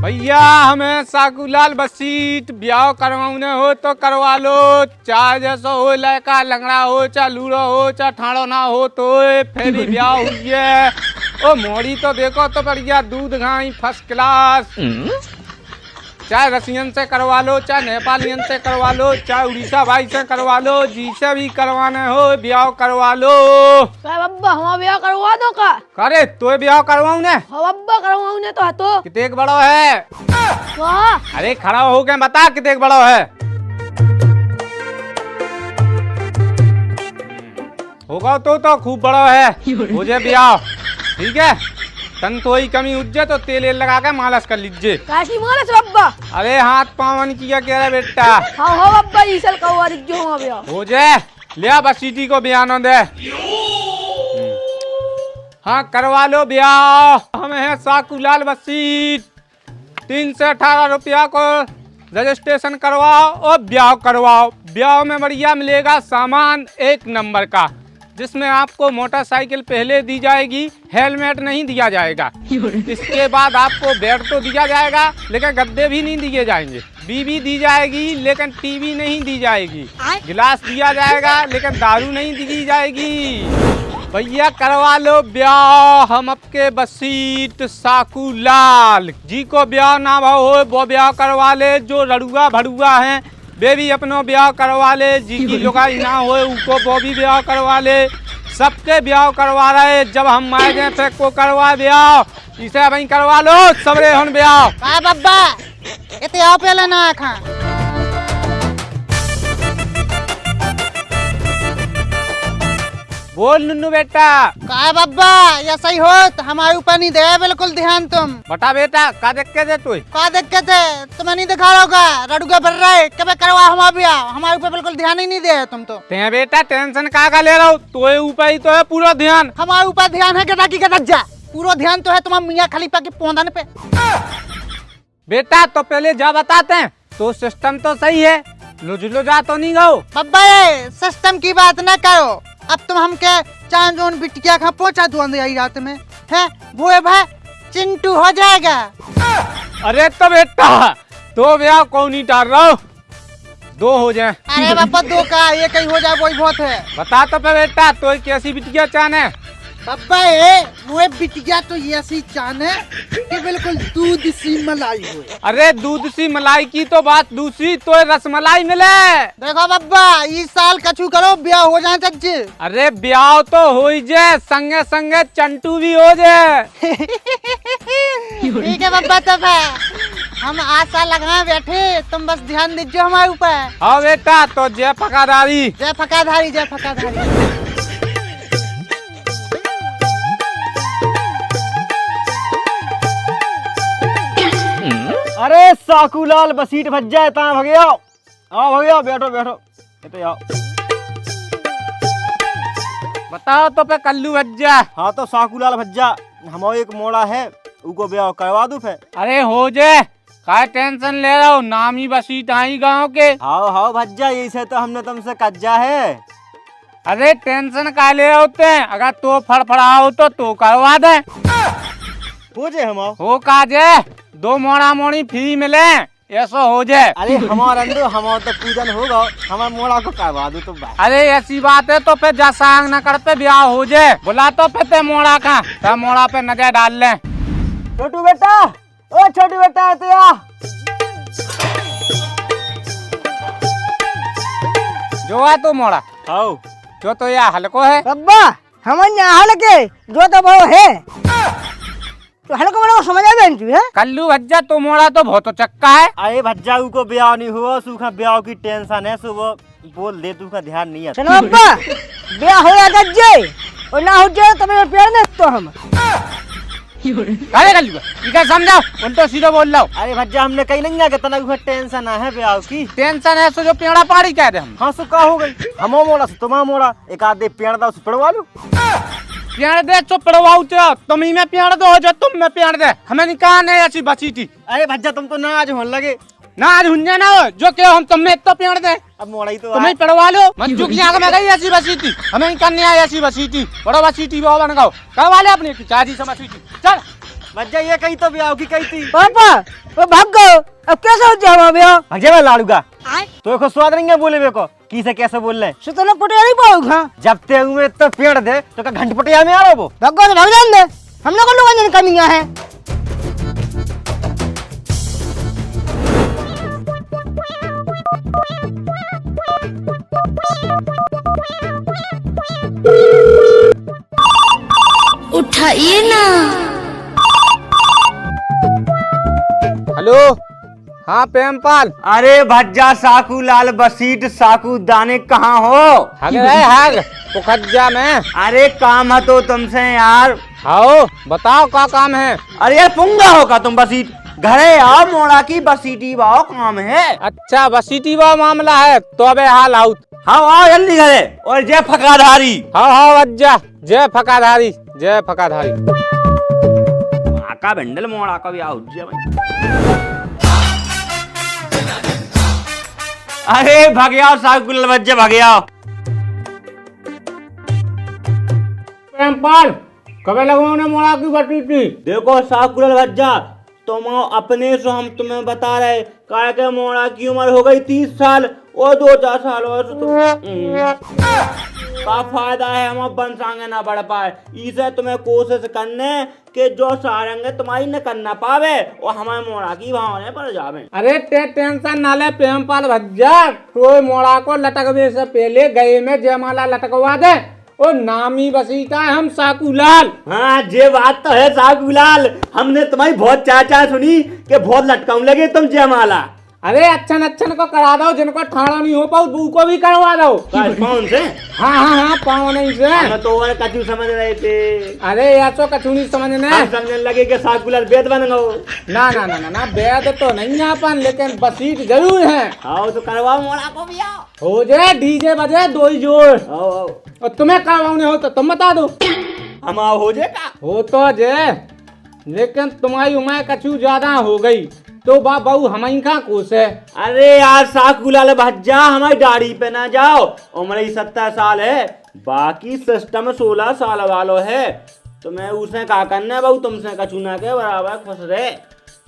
भैया हमें साकूलाल बसीट ब्याह करवाने हो तो करवा लो, चाहे जैसा हो, लड़का लंगड़ा हो, चाहे लूड़ो हो, चाहे ठाड़ो ना हो, तो फिर भी ब्याह हुई है। ओ मोड़ी तो देखो तो बढ़िया, दूध घाई फर्स्ट क्लास। चाहे रसियन से करवा लो, चाहे नेपालियन से करवा लो, चाहे उड़ीसा भाई से करवा लो, जिसे भी करवाने हो ब्याह करवा लो। बब्बा हमारा ब्याह करवा दो का? करे तो ब्याह करवाऊ ने? हाँ बब्बा करवाऊ ने तो हतो। कितने बड़ो है? वाह अरे खड़ा हो के बता कितने बड़ो है? होगा तो खूब बड़ो है, मुझे ब्याह ठीक है। तन तो ही कमी उज्जे तो तेल लगा के मालिश कर लीजिए। काशी मालिश बब्बा? अरे हाथ पावन किया कह रहे बेटा। हाँ बब्बा ईसल करवा दीजिए हमारा ब्याह। हो जाए लिया बसीटी को बयान दे। हाँ करवा लो ब्याह। हमें है साकूलाल बसीट, 3 से 18 रुपया को रजिस्ट्रेशन करवाओ और ब्याह करवाओ। ब्याह में बढ़िया मिलेगा सामान 1 नंबर का, जिसमें आपको मोटरसाइकिल पहले दी जाएगी, हेलमेट नहीं दिया जाएगा। इसके बाद आपको बेड तो दिया जाएगा लेकिन गद्दे भी नहीं दिए जाएंगे। बीवी दी जाएगी लेकिन टीवी नहीं दी जाएगी। गिलास दिया जाएगा लेकिन दारू नहीं दी जाएगी। भैया करवा लो ब्याह। हम आपके बसीट साकूलाल जी को ब्याह ना भाव हो वो ब्याह करवा ले। जो लड़ुआ भड़ुआ हैं वे भी अपनो ब्याह करवा ले। जी की लुगाई ना हो उनको वो भी ब्याह करवा ले। सबके ब्याह करवा रहे। जब हम माए गए थे को करवा ब्याह, इसे वही करवा लो सबरे हुन ब्याह। का बब्बा इते आओ पहले ना खा। बोल नुन्नू बेटा। का बब्बा या सही हो तो हमारे ऊपर नहीं दे बिल्कुल ध्यान तुम। बता बेटा का देख के दे तू? का देख के थे तुम्हें नहीं दिखा रहा होगा, रडुगा भर रहे कब करवा हमारा ब्याह। हमारे ऊपर बिल्कुल ध्यान ही नहीं दे तुम तो। ते बेटा टेंशन का ले रहा हूँ, तो ऊपर ही तो है पूरा ध्यान। हमारे ऊपर ध्यान है गदा की गदा, पूरा ध्यान तो है तुम्हारे मियाँ खलीफा के पौधन पे। बेटा तो पहले जा बताते हैं तो सिस्टम तो सही है, लुझलो जा तो नहीं गो। बब्बा ये सिस्टम की बात न करो। अब तुम हमके चांद जोन बिटिया कहाँ पहुँचा दो अंधेरी रात में है, वो है भाई चिंटू हो जाएगा। अरे तो बेटा तो ब्याह कौन नहीं टार रहा हो, 2 हो जाए। अरे बापा 2 का एक ही हो जाए वही बहुत है। बता तो पे बेटा तो कैसी बिटिया चाहने? बब्बा ये वो बिटिया तो ऐसी चान है कि बिल्कुल दूध सी मलाई हो। अरे दूध सी मलाई की तो बात दूसरी, तो रसमलाई मिले। देखो बब्बा इस साल कछु करो ब्याह हो जाए चच्चे। अरे ब्याह तो हो ही जाए, संगे संगे चंटू भी हो जाए। ठीक है बब्बा तब हम आशा लगाए बैठे, तुम बस ध्यान दीजिए हमारे ऊपर। हाँ बेटा तो जय फकाधारी। जय फकाधारी जय फकाधारी। अरे साकूलाल बसीट भज्जा ता भगया। आओ भगया बैठो बैठो इते आओ। बताओ तो पे कल्लू भज्जा। हाँ तो साकूलाल भज्जा हमारा एक मोड़ा है, उको ब्याह करवा दूं फिर। अरे हो जाए, काय टेंशन ले रहा हो, नाम ही बसीट आई गाँव के। हाँ भज्जा यही से तो हमने तुमसे कज्जा है। अरे टेंशन का ले होते हैं, अगर तो फड़फड़ाओ तो करवा दे। हो जाए हम हो काजे 2 मोड़ा मोड़ी फ्री मिले ऐसा हो जाए। अरे हमारा तो पूजन होगा, हमारा मोड़ा को करवा दो तो बात। अरे ऐसी बात है तो फिर जा सांग न करते ब्याह हो जाए। बुला तो फिर मोड़ा का तो मोड़ा पे नजर डाल ले। छोटू बेटा ओ छोटू बेटा तो आ। जो है तू मोड़ा आओ जो तो यह हल्को है। बब्बा हम यहाँ हल्के जो तो वो है तो हल्को बड़ा समझ आ गया है। कल्लू भज्जा तो मोड़ा तो बहुत चक्का है। अरे भज्जा को ब्याह नहीं हुआ, सूखा ब्याह की टेंशन है, सो वो बोल दे तू का ध्यान नहीं है। सुनो बब्बा ब्याह हो जाए और ना हो जाए तो मेरे प्यार ने तो हम। अरे कल्लू इधर समझाओ, उल्टा सीधा बोल रहा हूँ। अरे भज्जा हमने कहीं नहीं आया तना टेंशन है ब्याह की। टेंशन है सो जो पेड़ा पाड़ी कह दे हम। हाँ सो का हो गई, हम मोड़ा से तुम मोड़ा एक आधे पेड़ दा पड़वा लो। पेड़ दे तो पड़वाऊ तुम ही में पेड़ दो जो तुम में पेड़ दे, हमें निकाह नहीं ऐसी बची थी। अरे भज्जा तुम तो ना आज होने लगे ना आज हुंजे ना हो जो के हम तुम्हें तो पेड़ दे। अब मोड़ा ही तो तुम्हें पड़वा लो। मंजू की आंख में गई ऐसी बसी थी, हमें करने आई ऐसी बसी थी। बड़ा बसी थी वो बन गो करवा ले अपनी चाची से बसी थी। चल बच्चा ये कही तो ब्याह की कही थी। पापा वो भाग गए, अब कैसे हो जाए हमारा ब्याह? भगे मैं लाड़ूगा तो को स्वाद नहीं है बोले बेको की से कैसे बोल रहे सुतला पटिया नहीं पाऊंगा। जब ते हुए तो पेड़ दे तो का घंट पटिया में आ रहा वो भाग गए तो भाग जान दे, हम लोग को लोगों ने कमियां है। उठाइए ना। हेलो, हाँ प्रेमपाल। अरे भज्जा साकू लाल बसीट साकू दाने कहाँ हो? हग रहे हग पोखज्जा में। अरे काम है तो तुमसे यार। आओ बताओ क्या काम है? अरे यार पुंगा होगा तुम बसीट घरे आओ मोड़ा की बसीटी बाओ काम है। अच्छा बसीटी वो मामला है तो अबे हाल आउट। हाँ आओ जल्दी घरे और जय फकाधारी। हाँ हाँ अज्जा, जय फकाधारी जय फकाधारी। आका बंडल मोड़ा का भी आओ भाई। अरे भगया साकुल बच्चे भगया। प्रेमपाल कबे लगवाओ ने मोड़ा की बसीटी? देखो साकुल बच्चा तुम अपने से हम तुम्हें बता रहे काय के मोड़ा की उम्र हो गई 30 साल और 2-4 साल और का फायदा है हम अब बन सांगे ना बढ़ पाए। इसे तुम्हें कोशिश करने के जो सारंगे तुम्हारी न करना पावे और हमारे मोड़ा की भावने पड़ जावे। अरे टेंशन ना ले प्रेमपाल भज्जा, कोई मोड़ा को लटकने से पहले गए में जयमाला लटकवा दे। ओ नामी बसीटा है हम साकूलाल। हाँ ये बात तो है साकूलाल, हमने तुम्हारी बहुत चाचा सुनी कि बहुत लटकाऊं लगे तुम जयमाला। अरे अच्छन को करा दो, जिनको ठाड़ा नहीं हो पाऊ वो को भी करवा दो। कौन से? हाँ हाँ हाँ पाओ नहीं से। हम तो और कचू समझ रहे थे। अरे ऐसो कछु नहीं समझने। हम समझने लगे कि साकूलाल वेद बन गो। ना ना ना ना ना वेद तो नहीं है अपन, लेकिन बसीट जरूर है। आओ तो करवाओ मोड़ा को भी आओ। हो जाए डीजे बजे दो ही जोर। आओ आओ और तुम्हें करवाने हो तो तुम बता दो। हम आओ हो जाएगा। हो तो जे, लेकिन तुम्हारी उम्र कछु ज्यादा हो गई तो बाबू हमारी का कोस है। अरे यार साकूलाल भज्जा हमारी दाढ़ी पे ना जाओ, उम्र 70 साल है, बाकी सिस्टम 16 साल वालों है। तो मैं उसे का करना है बाबू, तुमसे कछु ना के बराबर खुश रहे।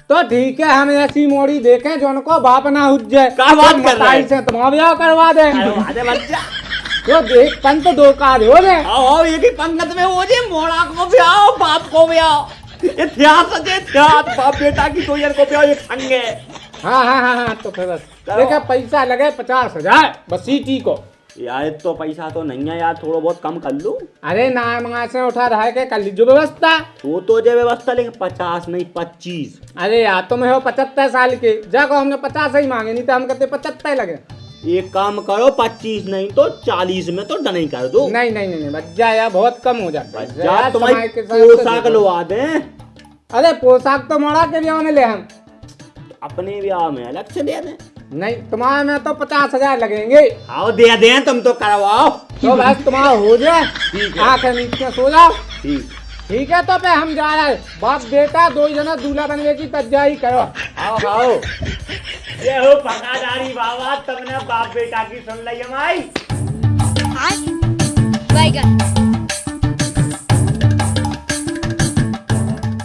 तो ठीक है, हम ऐसी मोड़ी देखें जो उनको बाप ना हुज जाए। क्या बात कर रहे हैं? से तुम्हारा ब्याह करवा दे। अरे भज्जा तो देख पंत दो कार्य हो गए। आओ आओ ये की पंगत में हो जे, मोड़ा को भी आओ बाप को भी आओ। इतिहास है इतिहास, बाप बेटा की कोई को भी आओ एक संग है। हाँ हाँ हाँ हाँ तो फिर बस देखा पैसा लगे 50,000 बसीटी को। यार तो पैसा तो नहीं है यार, थोड़ा बहुत कम कर लो। अरे ना मंगा से उठा रहा है के कर लीजिए व्यवस्था। वो तो जो व्यवस्था लेकिन 50 नहीं 25। अरे यार तुम हो 75 साल के, जाको हमने 50 ही मांगे, नहीं तो हम कहते 75 लगे। एक काम करो 25 नहीं तो 40 में तो डन ही कर दो। नहीं नहीं नहीं भज्जा यार बहुत कम हो जाता है। यार तुम्हारी समय के साथ तो पोशाक देखो। लवा दें। अरे पोशाक तो मोड़ा के ब्याह में ले हम। अपने ब्याह में अलग से दे दें। नहीं तुम्हारे में तो 50,000 लगेंगे। आओ दे दें, तुम तो करवाओ। तो बस तुम्हारा हो जाए, ठीक है। आंखें नीचे सो जाओ। ठीक ठीक है तो पे हम जा रहे, बाप बेटा दो जना दूल्हा बनने की तैयारी करो। आओ आओ। ये हो फकादारी बाबा, तुमने बाप बेटा की सुन ली हमारी। बैगन।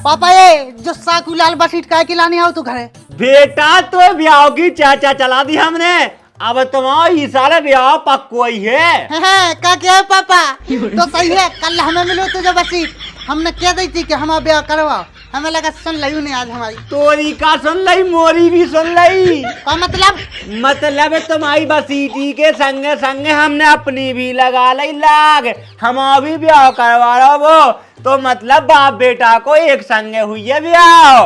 पापा ये जो साकूलाल बसीट काय के लाने आओ तू घरे? बेटा तो ब्याह की चाचा चला दी हमने, अब तुम्हारा साल ब्याह पक्को ही है। का क्या है पापा? तो सही है, कल हमें मिलो तुझे बसीट, हमने कह दी थी कि हमारा ब्याह करवाओ, हमें लगा सुन लई नहीं आज हमारी। तोरी का सुन लई, मोरी भी सुन लई। का मतलब? मतलब तुम्हारी बसीटी के संगे संगे हमने अपनी भी लगा ली लाग, हम भी ब्याह करवा रहा वो, तो मतलब बाप बेटा को एक संगे हुई है ब्याह।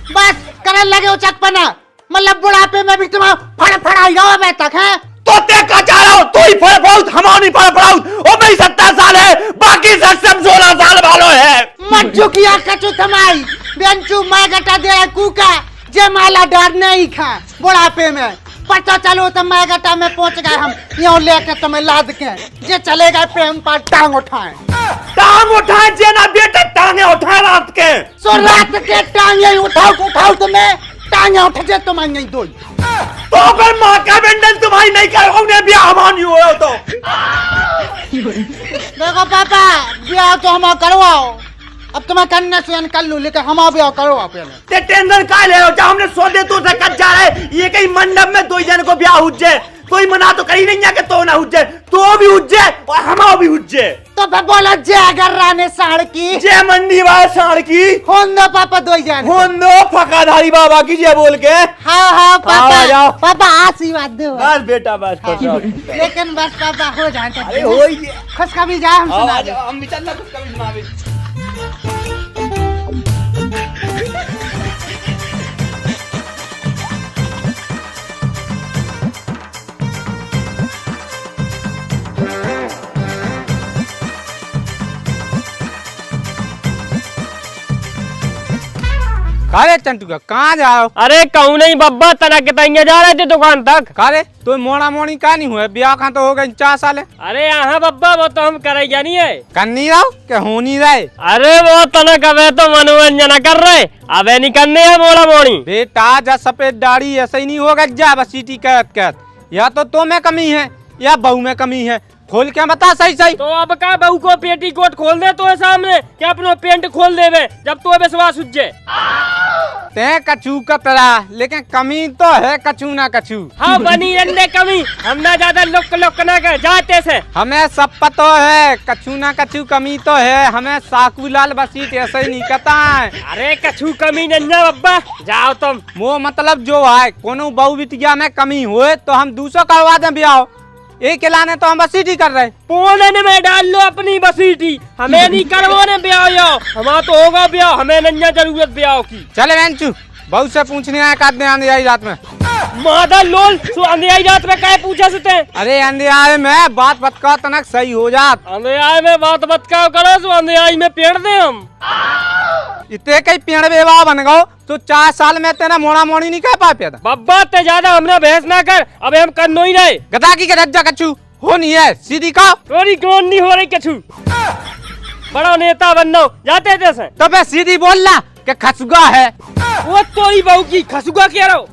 बस करने लगे हो चकपना, मतलब बुढ़ापे में भी तुम्हारा फड़फड़ा जाओ मैं तक है। तो ते का चाह रहा हो, तू ही फड़फड़ाउत, हम नहीं फड़फड़ाउत। ओ मेरी 70 साल है, बाकी सब 16 साल वालों है। मज्जू किया कचू थमाई, बेंचू मैं गटा दे कुका, जे माला डर नहीं खा बुढ़ापे में। पता चलो तो मैं गटा में पहुंच गए हम, यूं लेके तुम्हें लाद के, जे चले गए प्रेम पर टांग उठाए। टांग उठाए जे ना बेटा, टांगे उठाए रात के। सो रात के टांगे उठाओ तुम्हें, टांगे उठ जे तुम्हें नहीं दो। तो फिर माँ का बेंडल तुम्हारी नहीं करोगे ब्याह, हमारी हो तो। देखो पापा ब्याह तो हम करवाओ, अब तुम्हें करने से कर लूं, लेकिन हम ब्याह करो आप पहले। ते टेंशन का ले हो जा, हमने सौदे तो से कट जा रहे, ये कहीं मंडप में दो जन को ब्याह हुज्जे, कोई मना तो करी नहीं कि तो ना हुज्जे, तो भी हुज्जे और हमाओ भी हुज्जे। तो फिर बोलो जय अगर राने साड़ की, जय मंडी वाला साड़ की, होन दो पापा दो जन, होन दो फकाधारी बाबा की जय बोल के। हाँ हाँ आ जाओ। पापा, पापा आशीर्वाद दो बस बेटा बस हाँ, खुश रहो। लेकिन बस पापा हो जाए तो अरे हो ही गया। खुश कभी जाए हम आओ, सुना आ दे। जाओ, हम भी चलना कुछ कभी सुना भी। कारे चंटू का कहाँ जाओ? अरे कहूँ नहीं बब्बा, तना के तंगे जा रहे थे दुकान तक। कारे तो मोड़ा मोड़ी का नहीं हुआ, ब्याह का तो हो गए 4 साल। अरे यहाँ बब्बा वो तो हम करे या नहीं है। कर नहीं रहो के हो नहीं रहे? अरे वो तना कवे तो मनोरंजन कर रहे, अबे नहीं करने है मोड़ा मोड़ी। बेटा जा सफेद दाढ़ी ऐसे ही नहीं होगा, जा बस सीटी कहत कहत, या तो में कमी है या बहू में कमी है, खोल के बता सही सही। तो अब का बहू को पेटीकोट खोल दे तो सामने, क्या अपनो पेंट खोल देवे जब तो विश्वास उज्जे। ते कछू कतरा, लेकिन कमी तो है कछू ना कछू। हाँ बनी रंडे कमी, हम ना ज्यादा लोक ना कर जाते से। हमें सब पता है कछू ना कछू कमी तो है, हमें साकूलाल बसीट ऐसे ही नहीं कहता है। अरे कछू कमी नन्ना बब्बा, जाओ तुम। वो मतलब जो है कोनो बहू बिटिया में कमी हुए तो हम दूसरा करवा दें ब्याह, एक लाने तो हम बसीटी कर रहे। पोलन में डाल लो अपनी बसीटी, हमें नहीं करवाने ब्याह यो, हमारा तो होगा ब्याह, हमें नहीं जरूरत ब्याह की। चले बेंचू, बहू से पूछने आए काटने आंधी आई रात में। मादा लोल सो अंधेरी रात में काय पूछा सते? अरे अंधेरे में बात बतका तनक सही हो जात। अंधेरी में बात बतका करो सो अंधेरी में पेड़ दे हम। इतने कई पेड़ बेवा बन गो तो 4 साल में तेरा मोड़ा मोड़ी नहीं कह पाया था। बब्बा ते ज्यादा हमने बहस ना कर, अब हम कर नो ही रहे। गधा की रज्जा कछू हो नहीं है, सीधी का तोरी कौन नहीं हो रही कछु, बड़ा नेता बनना जाते जैसे। तो मैं सीधी बोल ला कि खसुगा है। वो तोरी बहू की खसुगा कह रहा हो।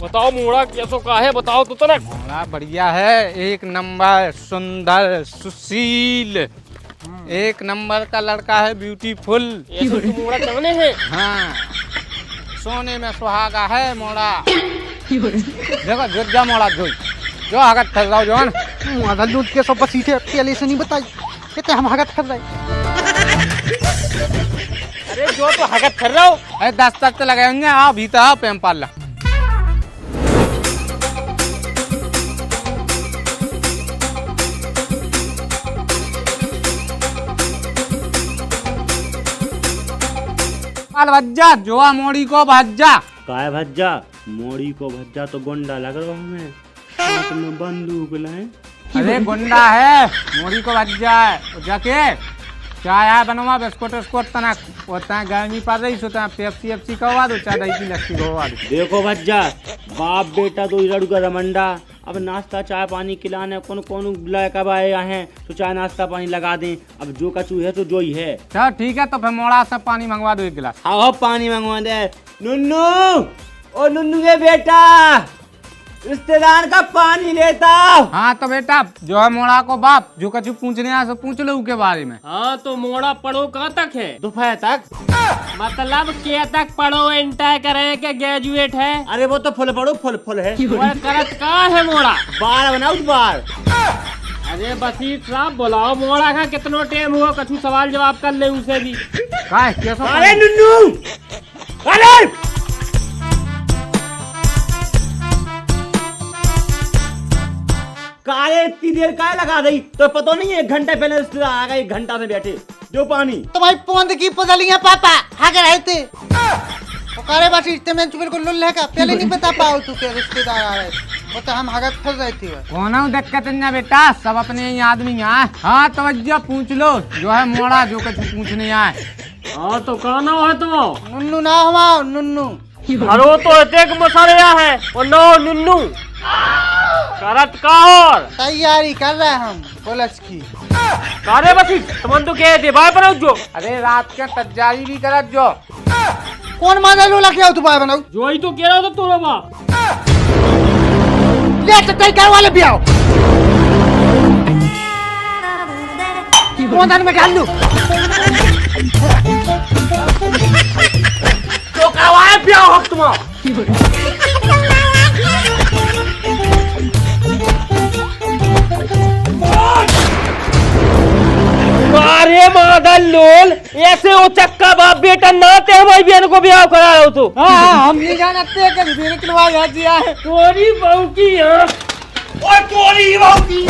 बताओ मोड़ा कैसो का है, बताओ तो ना। मोड़ा बढ़िया है, एक नंबर सुंदर सुशील, एक नंबर का लड़का है, ब्यूटीफुल। ये तो तू मोड़ा चलने है। हाँ सोने में सुहागा है मोड़ा। देखो जो जा मोड़ा जो हगत कर रहा जोन आधा लूट के सब बसीटे पहले से नहीं बताई, कहते हम हगत कर रहे। अरे जो तो हगत कर रहा हो। अरे 10 तक लगे होंगे, आओ भीतर आओ प्रेम पाल। भज्जा जोआ मोड़ी को भज्जा। काय भज्जा? मोड़ी को भज्जा तो गोंडा लग रहा हमें, हाथ में बंदूक लाए। अरे गुंडा है, मोड़ी को भज्जा है। जाके चाय आया बनवा, बिस्कुट विस्कुट तनक होता है, गर्मी पड़ रही सोता है, पेप्सी एप्सी करवा दो, चाय दही की लस्सी करवा दो। देखो भज्जा, बाप बेटा तो इधर का रमंडा, अब नाश्ता चाय पानी खिलाने कौन कौन बुलाए कब आए हैं तो चाय नाश्ता पानी लगा दें। अब जो कचू है तो जो ही है। चलो ठीक है, तो फिर मोड़ा से पानी मंगवा दो 1 गिलास। आओ पानी मंगवा दे। नुन्नू, ओ नुन्नू के बेटा, रिश्तेदार का पानी लेता। हाँ तो बेटा जो है मोड़ा को बाप जो कछु पूछने आया सो पूछ लो के बारे में। हाँ तो मोड़ा पढ़ो कहाँ तक है? दोपहर तक। मतलब क्या तक पढ़ो, इंटर करे के ग्रेजुएट है? अरे वो तो फुल पड़ो, फुल है। वो करत कहाँ है मोड़ा? बार बनाओ बार। अरे बसीट साहब बुलाओ मोड़ा का, कितना टाइम हुआ, कछु सवाल जवाब कर ले उसे भी। अरे नुन्नू, अरे काले इतनी देर काय लगा दी, तो पता नहीं है 1 घंटे पहले रिश्तेदार आ गए, 1 घंटा में बैठे जो पानी। तुम्हारी पोंद की पजलियां पापा हागे रहे थे। पुकारे बाटी इतने में बिल्कुल लुल्ले का पहले नहीं बता पाओ तू के रिश्तेदार आ रहे, वो तो हम हगत कर रहे थे। कौन दिक्कत ना बेटा, सब अपने ही आदमी आए। हाँ तवज्जो पूछ लो जो है मोड़ा जो कुछ पूछने आए। हाँ तो कहाँ है तो? नुन्नू ना हमाओ नुन्नू, हरो तो एक मसरिया है और नो नुन्नू करत का और तैयारी कर रहे हैं हम पुलिस की। कारे बसी तुमन तो कह दे भाई बनाओ जो अरे रात के तैयारी भी करत जो। कौन मांगा लो लगे हो तुम्हारे बनाओ जो ही तो कह रहा था तोरा बाप ले चटाई कर वाले भी आओ मोदान में डाल दो तो करवाए ब्याह हक तुम्हारा अरे मादल लोल ऐसे वो चक्का बाप बेटा नाते हमारी बहन को ब्याह करा रहा हो तो हम नहीं जानते कि मेरे किलवा दिया है तोरी बहू की ओए तोरी बहू की